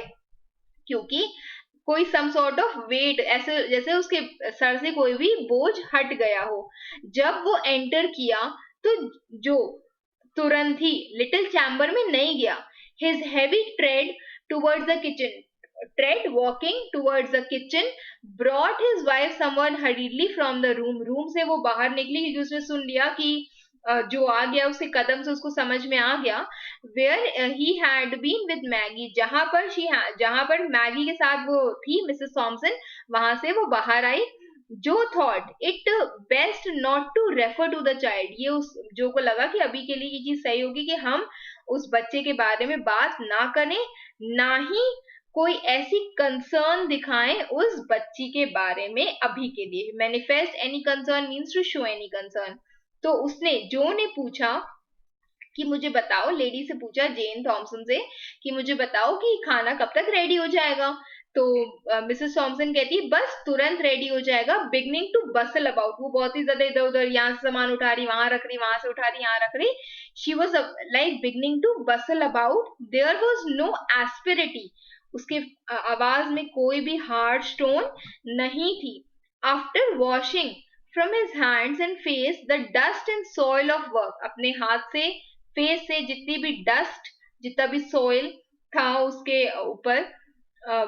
क्योंकि कोई सम सॉर्ट ऑफ वेट, ऐसे जैसे उसके सर से कोई भी बोझ हट गया हो। जब वो एंटर किया तो जो तुरंत ही लिटिल चैम्बर में नहीं गया। His heavy trade towards the kitchen, tread walking towards the kitchen brought his wife someone hurriedly from the room. Room से वो बाहर निकली क्योंकि उसने सुन लिया कि जो आ गया उसके कदम से उसको समझ में आ गया where he had been with Maggie, जहां पर मैगी के साथ वो थी मिसेस थॉमसन, वहां से वो बाहर आई। जो thought it best not to refer to the child, ये उस जो को लगा कि अभी के लिए ये चीज सही होगी कि हम उस बच्चे के बारे में बात ना करें, ना ही कोई ऐसी कंसर्न दिखाएं उस बच्ची के बारे में अभी के लिए। Manifest any concern means to show any concern. तो उसने, जो ने पूछा कि मुझे बताओ, लेडी से पूछा, जेन थॉमसन से, कि मुझे बताओ कि खाना कब तक रेडी हो जाएगा। तो मिसेस थॉमसन कहती है बस तुरंत रेडी हो जाएगा। बिगनिंग टू बसल अबाउट, वो बहुत ही ज्यादा इधर उधर, यहाँ से सामान उठा रही, वहां रख रही, वहां से उठा रही, यहाँ रख रही। She was like beginning to bustle about. There was no asperity, उसके आवाज में कोई भी हार्ड टोन नहीं थी। After washing from his hands and face the dust and soil of work, अपने हाथ से, फेस से जितनी भी डस्ट, जितना भी सॉइल था उसके ऊपर,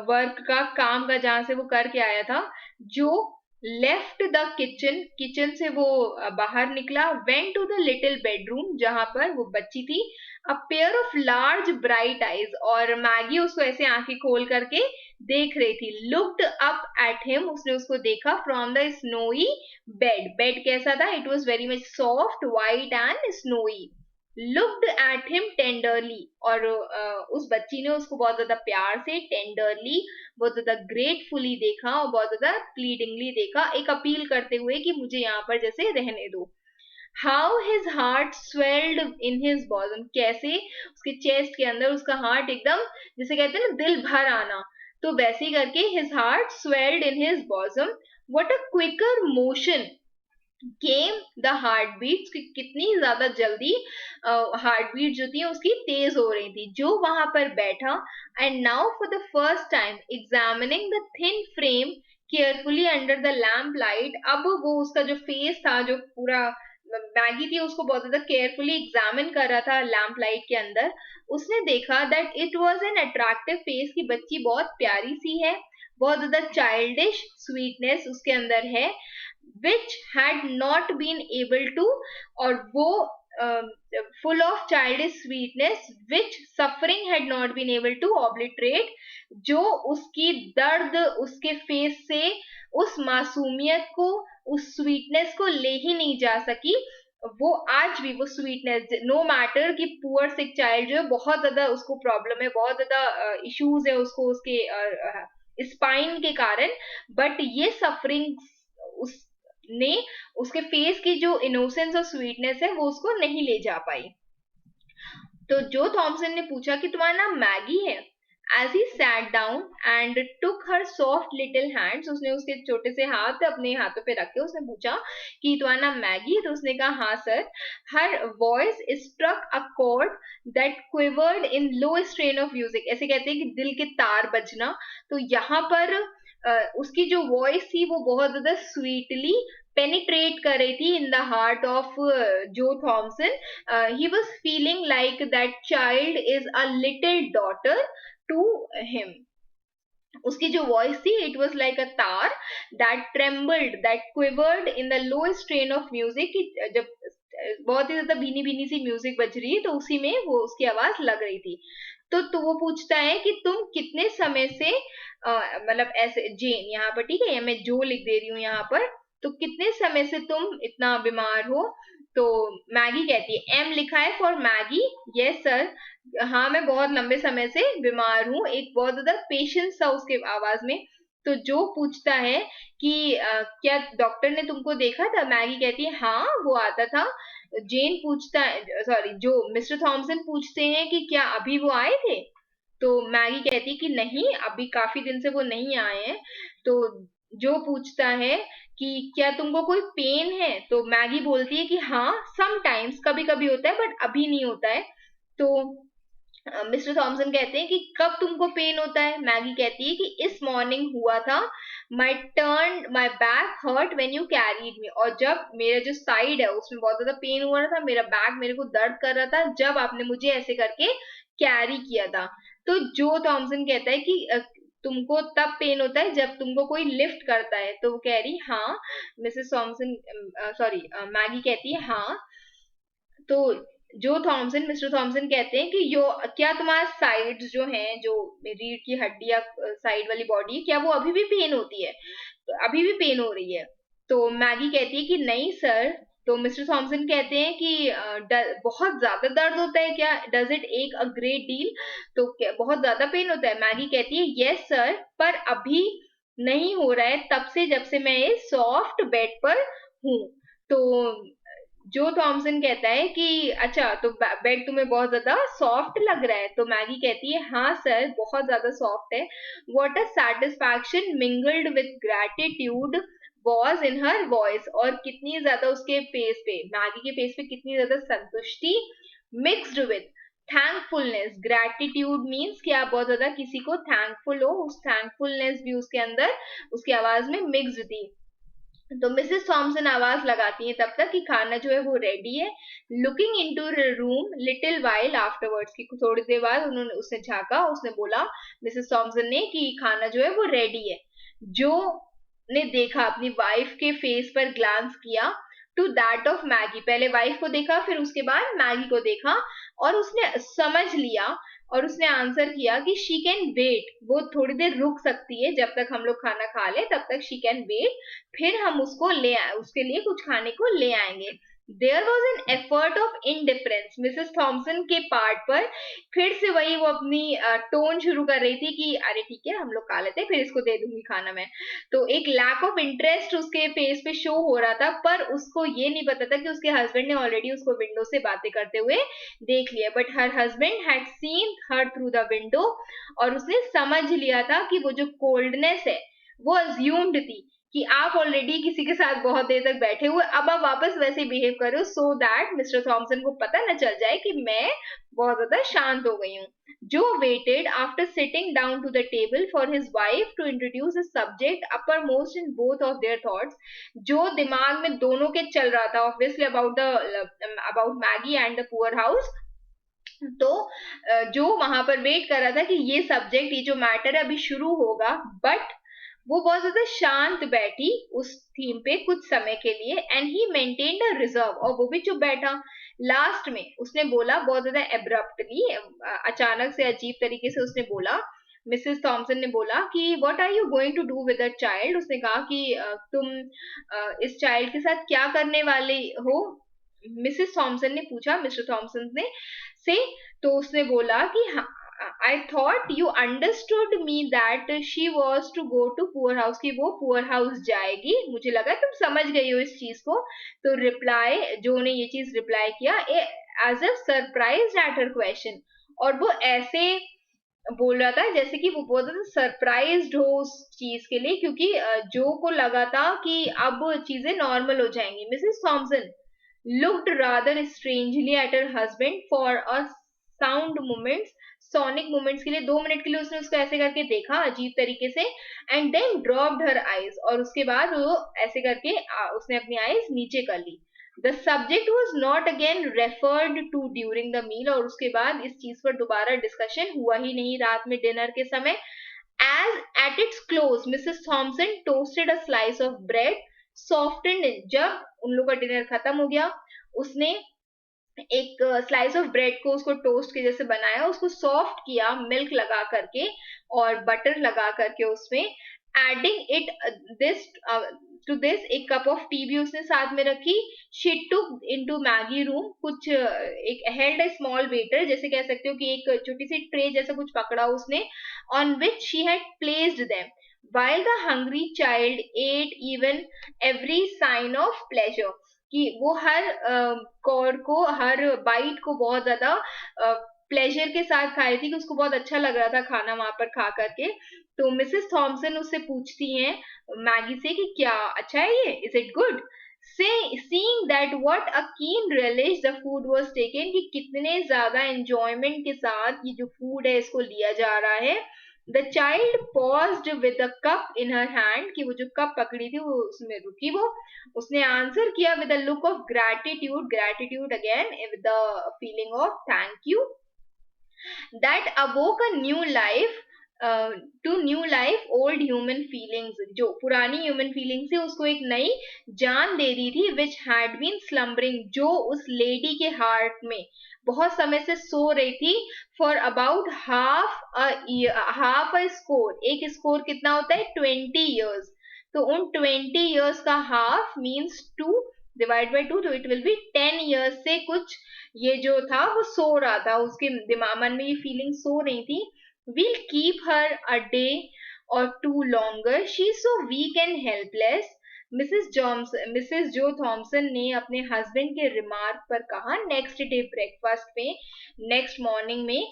वर्क का, काम का, जहां से वो करके आया था, जो लेफ्ट द किचन, किचन से वो बाहर निकला। Went to the little bedroom, जहां पर वो बच्ची थी। A pair of large bright eyes, और मैगी उसको ऐसे आंखें खोल करके देख रही थी। लुक्ड अप एट हिम, उसने उसको देखा। From the snowy bed, bed कैसा था? It was very much soft, white and snowy. Looked at him tenderly, और उस बच्ची ने उसको बहुत ज्यादा प्यार से, टेंडरली, बहुत ज्यादा ग्रेटफुली देखा, और बहुत ज्यादा प्लीडिंगली देखा, एक अपील करते हुए कि मुझे यहाँ पर जैसे रहने दो। How his heart swelled in his bosom, कैसे उसके चेस्ट के अंदर उसका हार्ट एकदम, जैसे कहते हैं ना दिल भर आना, तो वैसे ही करके his heart swelled in his bosom. What a quicker motion came the heart beats, कितनी ज्यादा जल्दी हार्ट बीट जो थी उसकी तेज हो रही थी। जो वहां पर बैठा, and now for the first time examining the thin frame carefully under the lamp light, अब वो उसका जो फेस था, जो पूरा मैगी थी, उसको बहुत ज्यादा केयरफुली एग्जामिन कर रहा था लैम्प लाइट के अंदर। उसने देखा that it was an attractive face, की बच्ची बहुत प्यारी सी है, बहुत ज्यादा चाइल्डिश स्वीटनेस उसके अंदर है, which had not been able to, और वो full of childish sweetness which suffering had not been able to obliterate, जो उसकी दर्द उसके फेस से उस मासूमियत को, उस स्वीटनेस को ले ही नहीं जा सकी। वो आज भी वो स्वीटनेस, नो मैटर कि पुअर सिक चाइल्ड जो है, बहुत ज्यादा उसको प्रॉब्लम है, बहुत ज्यादा इश्यूज है उसको, उसके स्पाइन के कारण, बट ये सफरिंग उसने उसके फेस की जो इनोसेंस और स्वीटनेस है वो उसको नहीं ले जा पाई। तो जो थॉमसन ने पूछा कि तुम्हारा नाम मैगी है। As he sat down and took her soft little hands, उसने उसके छोटे से हाथ अपने हाथों पे रखे, उसने पूछा कि तुम्हारा नाम मैगी है? तो उसने कहा हाँ sir. Her voice struck a chord that quivered in low strain of music, ऐसे कहते हैं कि दिल के तार बजना। तो यहाँ पर उसकी जो वॉइस थी वो बहुत ज्यादा स्वीटली पेनिट्रेट कर रही थी इन द हार्ट ऑफ जो Thomson. He was feeling like that child is a little daughter to him. उसकी जो वॉइस थी इट वॉज लाइक अ तार that trembled that quivered in the lowest strain of music. जब बहुत ही ज्यादा भीनी भीनी सी म्यूजिक बज रही है तो उसी में वो उसकी आवाज लग रही थी। तो वो पूछता है कि तुम कितने समय से मतलब ऐसे जेन यहाँ पर, ठीक है, या मैं जो लिख दे रही हूँ यहाँ पर, तो कितने समय से तुम इतना बीमार हो? तो मैगी कहती है, एम लिखा है फॉर मैगी, यस सर, हाँ मैं बहुत लंबे समय से बीमार हूँ। एक बहुत ज्यादा पेशेंस था उसके आवाज में। तो जो पूछता है कि क्या डॉक्टर ने तुमको देखा था? मैगी कहती है हाँ वो आता था। जेन पूछता है, सॉरी जो मिस्टर थॉमसन पूछते हैं कि क्या अभी वो आए थे? तो मैगी कहती है कि नहीं, अभी काफी दिन से वो नहीं आए हैं। तो जो पूछता है कि क्या तुमको कोई पेन है? तो मैगी बोलती है कि हाँ समटाइम्स, कभी कभी होता है बट अभी नहीं होता है। तो मिस्टर थॉमसन कहते हैं कि कब तुमको पेन होता है? मैगी कहती है कि इस मॉर्निंग हुआ था। My back hurt when you carried me, और जब मेरा जो साइड है उसमें बहुत ज्यादा पेन हुआ था, मेरा बैक मेरे को दर्द कर रहा था जब आपने मुझे ऐसे करके कैरी किया था। तो जो थॉमसन कहता है कि तुमको तब पेन होता है जब तुमको कोई लिफ्ट करता है? तो वो कह रही हाँ। मिसेस थॉमसन सॉरी मैगी कहती है हाँ। तो जो थॉमसन मिस्टर थॉमसन कहते हैं कि यो क्या तुम्हारा साइड्स जो हैं, जो रीढ़ की हड्डी या साइड वाली बॉडी, क्या वो अभी भी पेन होती है? तो अभी भी पेन हो रही है? तो मैगी कहती है कि नहीं सर। तो मिस्टर थॉमसन कहते हैं कि बहुत ज्यादा दर्द होता है क्या? डज इट एक अ ग्रेट डील? तो क्या बहुत ज्यादा पेन होता है? मैगी कहती है यस सर, पर अभी नहीं हो रहा है तब से जब से मैं इस सॉफ्ट बेड पर हूँ। तो जो थॉमसन कहता है कि अच्छा तो बेड तुम्हें बहुत ज्यादा सॉफ्ट लग रहा है? तो मैगी कहती है हाँ सर बहुत ज्यादा सॉफ्ट है। What a satisfaction mingled with gratitude was in her voice, और कितनी ज्यादा उसके फेस पे, मैगी के फेस पे कितनी ज्यादा संतुष्टि mixed with thankfulness. Gratitude means कि आप बहुत ज्यादा किसी को थैंकफुल हो, उस थैंकफुलनेस भी उसके अंदर उसकी आवाज में मिक्स्ड थी। तो मिसेस थॉमसन आवाज लगाती हैं तब तक कि खाना जो है वो रेडी है। Looking into room little while afterwards, की थोड़ी देर बाद उन्होंने उसने झांका, उसने बोला मिसेस थॉमसन ने कि खाना जो है वो रेडी है। जो ने देखा, अपनी वाइफ के फेस पर ग्लांस किया, टू दैट ऑफ मैगी, पहले वाइफ को देखा फिर उसके बाद मैगी को देखा, और उसने समझ लिया और उसने आंसर किया कि शी कैन वेट, वो थोड़ी देर रुक सकती है, जब तक हम लोग खाना खा ले तब तक शी कैन वेट, फिर हम उसको ले आए, उसके लिए कुछ खाने को ले आएंगे। There was an effort of indifference Mrs Thomson के पार्ट पर। फिर से वही वो अपनी टोन शुरू कर रही थी कि अरे ठीक है हम लोग खा लेते हैं, फिर इसको दे दूंगी खाना मैं। तो एक लैक ऑफ इंटरेस्ट उसके फेस पे शो हो रहा था, पर उसको ये नहीं पता था कि उसके हस्बैंड ने ऑलरेडी उसको विंडो से बातें करते हुए देख लिया। But her husband had seen her through the window, और उसने समझ लिया था कि वो जो कोल्डनेस है वो अज्यूम्ड थी कि आप ऑलरेडी किसी के साथ बहुत देर तक बैठे हुए, अब आप वापस वैसे बिहेव करो सो दैट मिस्टर थॉमसन को पता न चल जाए कि मैं बहुत ज्यादा शांत हो गई हूँ। जो waited after sitting down to the table for his wife to introduce a subject uppermost in both of their thoughts, जो दिमाग में दोनों के चल रहा था obviously about Maggie and the poor house। तो जो वहां पर वेट कर रहा था कि ये सब्जेक्ट, ये जो मैटर है अभी शुरू होगा, बट वो बहुत ज्यादा शांत बैठी उस थीम पे कुछ समय के लिए, and he maintained a reserve, और वो भी चुप बैठा। लास्ट में उसने बोला बहुत ज्यादा एब्रप्टली, अचानक से अजीब तरीके से उसने बोला, मिसेस थॉमसन ने बोला कि what are you going to do with the child? उसने कहा कि तुम इस चाइल्ड के साथ क्या करने वाले हो? मिसेस थॉमसन ने पूछा मिस्टर थॉमसन ने से। तो उसने बोला कि हाँ, I thought you understood me that she was to go to poor house, कि वो पुअर हाउस जाएगी, मुझे लगा तुम समझ गई हो इस चीज को. तो रिप्लाई, जो ने ये चीज रिप्लाई किया as a surprise at her question, और वो ऐसे बोल रहा था जैसे कि वो बहुत ज्यादा सरप्राइज्ड हो उस चीज के लिए, क्योंकि जो को लगा था कि अब चीजें नॉर्मल हो जाएंगी. Mrs Thomson looked rather strangely at her husband for a sound moments, sonic moments के लिए 2 मिनट के लिए उसने उसको ऐसे करके देखा अजीब तरीके से, and then dropped her eyes, और उसके बाद वो ऐसे करके उसने अपनी आईज नीचे कर ली. The subject was not again referred to during the meal, और उसके बाद इस चीज पर दोबारा डिस्कशन हुआ ही नहीं रात में डिनर के समय. As at its close, Mrs. Thompson toasted a slice of bread, softened it. जब उन लोगों का डिनर खत्म हो गया, उसने एक स्लाइस ऑफ ब्रेड को उसको टोस्ट के जैसे बनाया, उसको सॉफ्ट किया मिल्क लगा करके और बटर लगा करके उसमें, adding it this to this एक कप ऑफ टी भी उसने साथ में रखी. She took into Maggie room, कुछ एक हेल्ड अ स्मॉल वेटर, जैसे कह सकते हो कि एक छोटी सी ट्रे जैसा कुछ पकड़ा उसने, on which she had placed them. while the hungry child ate even every sign of pleasure, कि वो हर कॉर्ड को, हर बाइट को बहुत ज्यादा प्लेजर के साथ खा रही थी, कि उसको बहुत अच्छा लग रहा था खाना वहां पर खा करके. तो मिसेस थॉम्सन उससे पूछती हैं मैगी से कि क्या अच्छा है ये, is it good. seeing that what a keen relish the food was taken, कि कितने ज्यादा एंजॉयमेंट के साथ ये जो फूड है इसको लिया जा रहा है. The child paused with a cup in her hand, कि वो जो कप पकड़ी थी वो उसमें रुकी वो. उसने आंसर किया with a look of gratitude, gratitude again with the feeling of thank you, that awoke a new life, to new life old human feelings, जो पुरानी ह्यूमन फीलिंग्स है उसको एक नई जान दे दी थी. विच हैड बीन स्लम्बरिंग, जो उस लेडी के हार्ट में बहुत समय से सो रही थी. For about half a score, एक स्कोर कितना होता है 20 years, तो उन 20 years का हाफ मीन्स 2 डिवाइड बाई 2, तो इट विल बी 10 years से कुछ ये जो था वो सो रहा था, उसके दिमाग मन में ये फीलिंग सो रही थी. We'll keep her a day or two longer. She's so weak and helpless. Mrs Joe Thomson ने अपने हस्बैंड के रिमार्क पर कहा नेक्स्ट डे ब्रेकफास्ट में, नेक्स्ट मॉर्निंग में,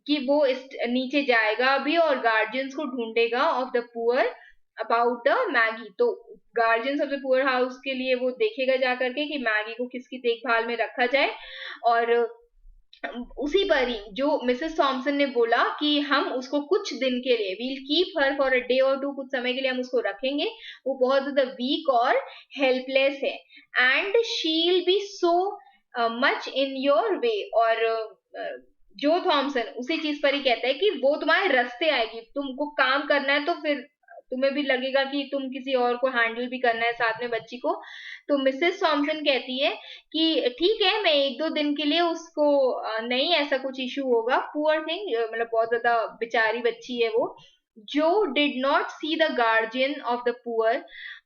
कि वो नीचे जाएगा अभी और गार्जियंस को ढूंढेगा of the poor about the Maggie. तो guardians of the poor house के लिए वो देखेगा जा करके कि मैगी को किसकी देखभाल में रखा जाए. और उसी पर ही जो मिसेस थॉमसन ने बोला कि हम उसको कुछ दिन के लिए, we'll keep her for a day और टू, कुछ समय के लिए हम उसको रखेंगे, वो बहुत ज्यादा वीक और हेल्पलेस है. And she'll be so much in your way, और जो थॉमसन उसी चीज पर ही कहता है कि वो तुम्हारे रास्ते आएगी, तुमको काम करना है तो फिर तुम्हें भी लगेगा कि तुम किसी और को हैंडल भी करना है साथ में बच्ची को. तो मिसेस थॉमसन कहती है कि ठीक है मैं 1-2 दिन के लिए उसको, नहीं ऐसा कुछ इशू होगा, पुअर थिंग, मतलब बहुत ज्यादा बेचारी बच्ची है वो. जो did not see the guardian of the poor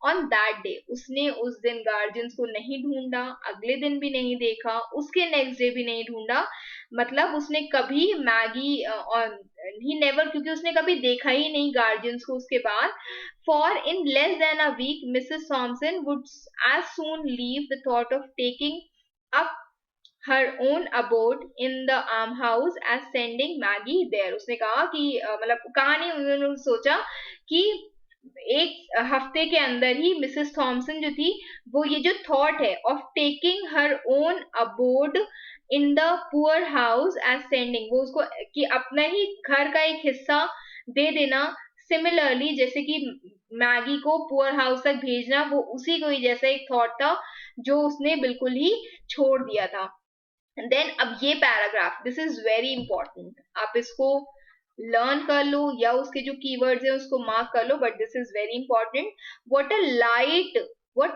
on that day, उसने उस दिन गार्जियंस को नहीं ढूंढा, अगले दिन भी नहीं देखा, उसके नेक्स्ट डे भी नहीं ढूंढा. मतलब उसने कभी मैगी ही नेवर, क्योंकि उसने कभी देखा ही नहीं गार्जियंस को उसके बाद. For in less than a week, Mrs. Thompson would as soon leave the thought of taking up her own abode in the almshouse as sending Maggie there. उसने कहा कि मतलब कहा नहीं, उन्होंने सोचा कि एक हफ्ते के अंदर ही मिसेस थॉमसन जो थी वो ये जो थॉट है of taking her own aboard in the poor house as sending, वो उसको कि अपना ही घर का एक हिस्सा दे देना, सिमिलरली जैसे कि मैगी को पुअर हाउस तक भेजना, वो उसी को ही जैसा एक थॉट था जो उसने बिल्कुल ही छोड़ दिया था. देन अब ये paragraph, this is very important, आप इसको लर्न कर लो या उसके जो कीवर्ड्स है उसको मार्क कर लो, but this is very important. What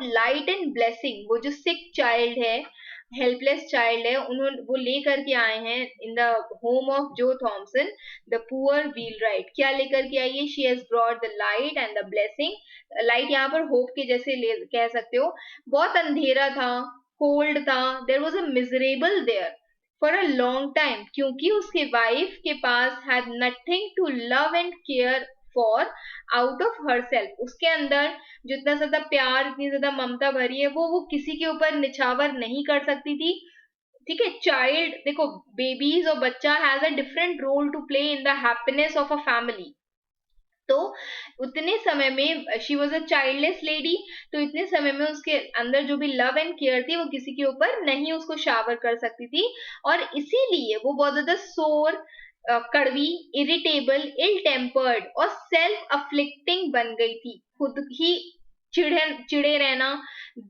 light and blessing, वो जो सिक चाइल्ड है, हेल्पलेस चाइल्ड है, उन्होंने वो लेकर के आए हैं इन द होम ऑफ जो Thomson, the poor wheelwright. क्या लेकर के आई है? She has brought the light and the blessing. Light यहाँ पर होप के जैसे कह सकते हो. बहुत अंधेरा था, कोल्ड था, there was a miserable there, for a long time, क्योंकि उसके वाइफ के पास had nothing to love and care for out of herself. उसके अंदर जितना ज्यादा प्यार, इतनी ज्यादा ममता भरी है, वो किसी के ऊपर निछावर नहीं कर सकती थी। ठीक है, चाइल्ड, देखो, बेबीज और बच्चा has a different role to play in the happiness of a family. तो उतने समय में she was a childless lady, तो इतने समय में उसके अंदर जो भी लव एंड केयर थी वो किसी के ऊपर नहीं उसको शावर कर सकती थी, और इसीलिए वो बहुत ज्यादा सोर, कड़वी, इरिटेबल, इल टेम्पर्ड और सेल्फ अफ्लिक्टिंग बन गई थी। खुद ही चिढ़े चिढ़े रहना,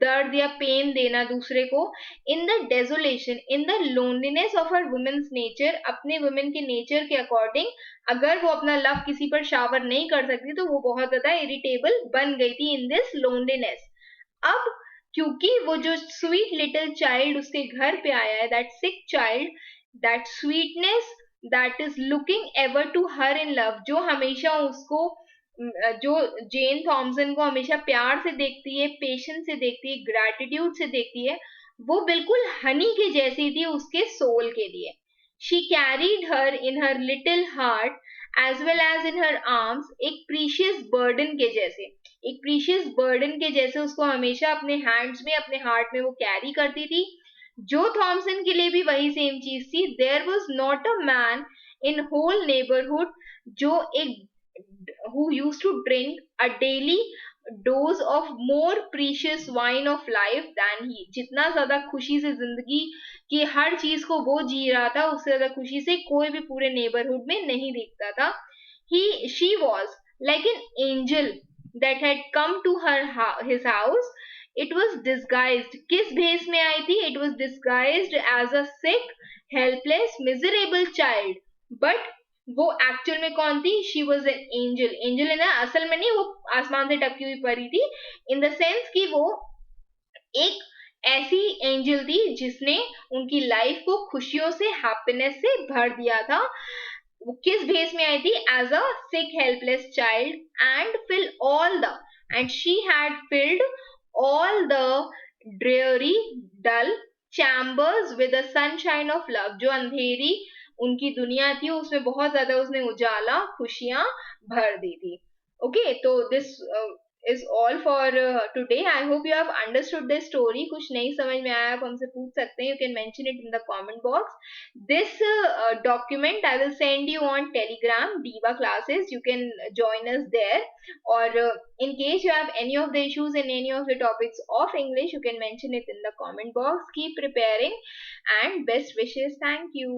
दर्द या पेन देना दूसरे को, in the desolation, in the loneliness of her woman's nature, अपने वुमेन के नेचर के अकॉर्डिंग अगर वो अपना लव किसी पर शावर नहीं कर सकती तो वो बहुत ज्यादा इरिटेबल बन गई थी इन दिस लोनलीनेस। अब क्योंकि वो जो स्वीट लिटिल चाइल्ड उसके घर पे आया है, that sick child, that sweetness, that is looking ever to her in love, जो हमेशा उसको, जो जेन थॉमसन को हमेशा प्यार से देखती है, पेशेंस से देखती है, ग्रैटिट्यूड से देखती है, वो बिल्कुल हनी के जैसी थी उसके सोल के लिए। She carried her in her little heart as well as in her arms, एक प्रीशियस बर्डन के जैसे, एक प्रीशियस बर्डन के जैसे उसको हमेशा अपने हैंड्स में, अपने हार्ट में वो कैरी करती थी। जो थॉमसन के लिए भी वही सेम चीज थी। There was not a man in whole neighbourhood जो एक, who used to drink a daily dose of more precious wine of life than he, जितना ज्यादा खुशी से जिंदगी की हर चीज को वो जी रहा था, उससे ज्यादा खुशी से कोई भी पूरे नेबरहुड में नहीं दिखता था। She was like an angel that had come to his house. It was disguised, किस भेष में आई थी? It was disguised as a sick, helpless, miserable child. But वो एक्चुअल में कौन थी? She was an angel. Angel है ना, असल में नहीं, वो आसमान से टपकी हुई परी थी, इन द सेंस कि वो एक ऐसी एंजल थी जिसने उनकी लाइफ को खुशियों से, हैप्पीनेस से भर दिया था। वो किस भेस में आई थी? As a sick helpless child, and fill all the, and she had filled all the dreary dull chambers with the sunshine of love, जो अंधेरी उनकी दुनिया थी उसमें बहुत ज्यादा उसने उजाला, खुशियां भर दी थी। ओके, तो this is all for today. I hope you have understood this story. कुछ नहीं समझ में आया आप हमसे पूछ सकते हैं, you can mention it in the comment box. This document I will send you on Telegram, Diva classes, you can join us there. Or in case you have any of the issues in any of the topics of English, you can mention it in the comment box. Keep preparing and best wishes. Thank you.